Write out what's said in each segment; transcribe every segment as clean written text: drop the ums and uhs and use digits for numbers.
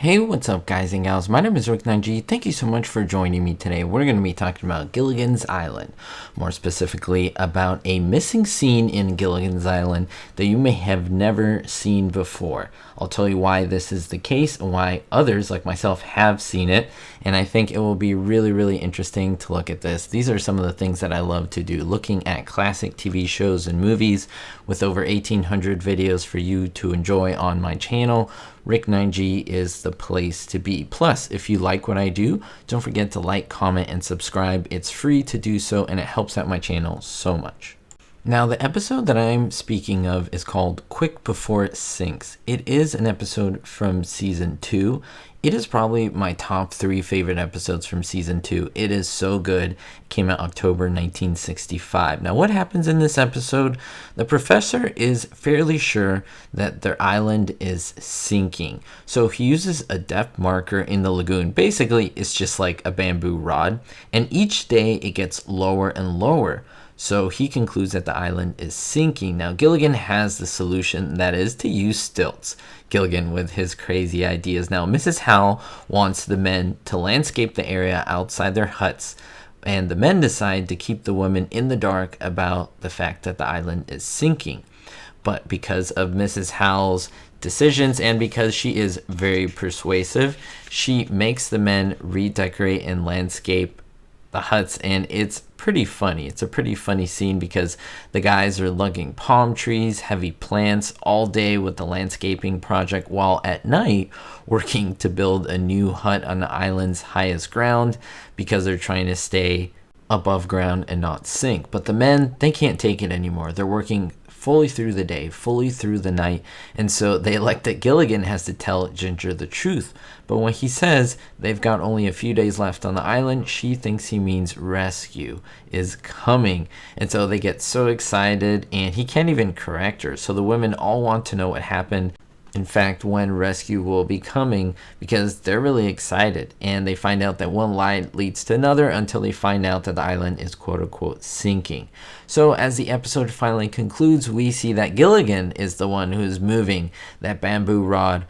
Hey, what's up guys and gals? My name is Nineg. Thank you so much for joining me today. We're going to be talking about Gilligan's Island, more specifically about a missing scene in Gilligan's Island that you may have never seen before. I'll tell you why this is the case and why others like myself have seen it, and I think it will be really interesting to look at this. These are some of the things that I love to do, looking at classic TV shows and movies with over 1,800 videos for you to enjoy on my channel. Nineg is the place to be. Plus, if you like what I do, don't forget to like, comment, and subscribe. It's free to do so, and it helps out my channel so much. Now, the episode that I'm speaking of is called Quick Before It Sinks. It is an episode from Season 2. It is probably my top 3 favorite episodes from Season 2. It is so good. It came out October 1965. Now, what happens in this episode? The professor is fairly sure that their island is sinking. So he uses a depth marker in the lagoon. Basically, it's just like a bamboo rod. And each day it gets lower and lower. So he concludes that the island is sinking. Now, Gilligan has the solution, that is to use stilts. Gilligan with his crazy ideas. Now, Mrs. Howell wants the men to landscape the area outside their huts, and the men decide to keep the women in the dark about the fact that the island is sinking. But because of Mrs. Howell's decisions and because she is very persuasive, she makes the men redecorate and landscape the huts, and it's pretty funny. It's a pretty funny scene because the guys are lugging palm trees, heavy plants all day with the landscaping project, while at night working to build a new hut on the island's highest ground because they're trying to stay above ground and not sink. But the men, they can't take it anymore. They're working fully through the day, fully through the night, and so they elect that Gilligan has to tell Ginger the truth. But when he says they've got only a few days left on the island, she thinks he means rescue is coming, and so they get so excited, and he can't even correct her. So the women all want to know what happened, in fact, when rescue will be coming, because they're really excited, and they find out that one lie leads to another until they find out that the island is quote-unquote sinking. So as the episode finally concludes, we see that Gilligan is the one who is moving that bamboo rod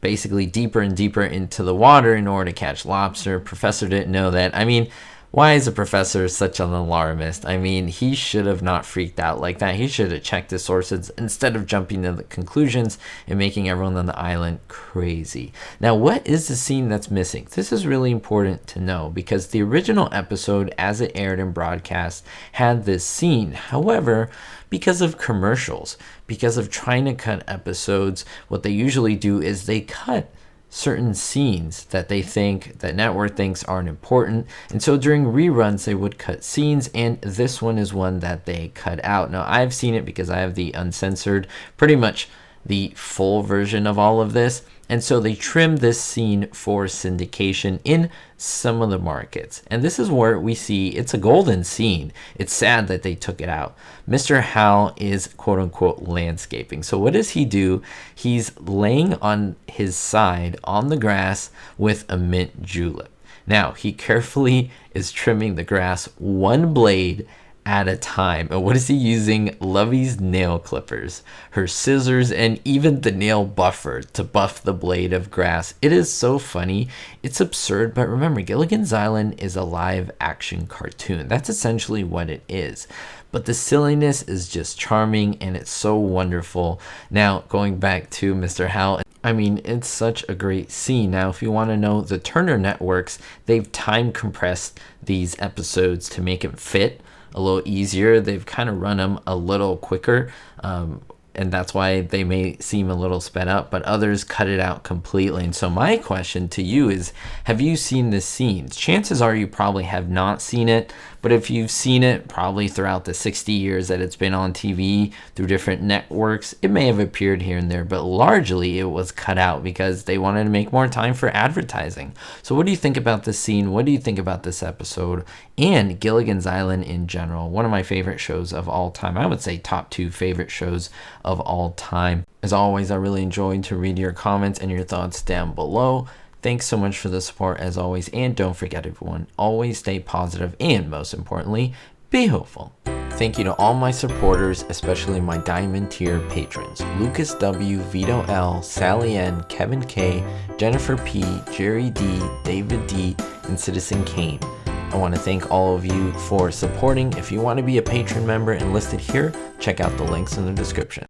basically deeper and deeper into the water in order to catch lobster. Professor didn't know that. I mean, why is the professor such an alarmist? I mean, he should have not freaked out like that. He should have checked his sources instead of jumping to the conclusions and making everyone on the island crazy. Now, what is the scene that's missing? This is really important to know because the original episode, as it aired in broadcast, had this scene. However, because of commercials, because of trying to cut episodes, what they usually do is they cut certain scenes that they think that network thinks aren't important, and so during reruns they would cut scenes, and this one is one that they cut out. Now, I've seen it because I have the uncensored, pretty much the full version of all of this, and so they trimmed this scene for syndication in some of the markets. And this is where we see it's a golden scene. It's sad that they took it out. Mr. Howell is quote-unquote landscaping. So what does he do? He's laying on his side on the grass with a mint julep. Now, he carefully is trimming the grass one blade at a time. And what is he using? Lovey's nail clippers, her scissors, and even the nail buffer to buff the blade of grass. It is so funny. It's absurd, but remember, Gilligan's Island is a live action cartoon. That's essentially what it is. But the silliness is just charming, and it's so wonderful. Now, going back to Mr. Howell, I mean, it's such a great scene. Now, if you want to know, the Turner Networks, they've time compressed these episodes to make it fit a little easier. They've kind of run them a little quicker, and that's why they may seem a little sped up, but others cut it out completely. And so my question to you is, have you seen this scene? Chances are you probably have not seen it, but if you've seen it probably throughout the 60 years that it's been on TV through different networks, it may have appeared here and there, but largely it was cut out because they wanted to make more time for advertising. So what do you think about this scene? What do you think about this episode and Gilligan's Island in general? One of my favorite shows of all time. I would say top 2 favorite shows of all time. As always, I really enjoyed to read your comments and your thoughts down below. Thanks so much for the support as always, and don't forget everyone, always stay positive and most importantly, be hopeful. Thank you to all my supporters, especially my Diamond tier patrons: Lucas W, Vito L, Sally N, Kevin K, Jennifer P, Jerry D, David D, and Citizen Kane. I want to thank all of you for supporting. If you want to be a patron member and listed here, check out the links in the description.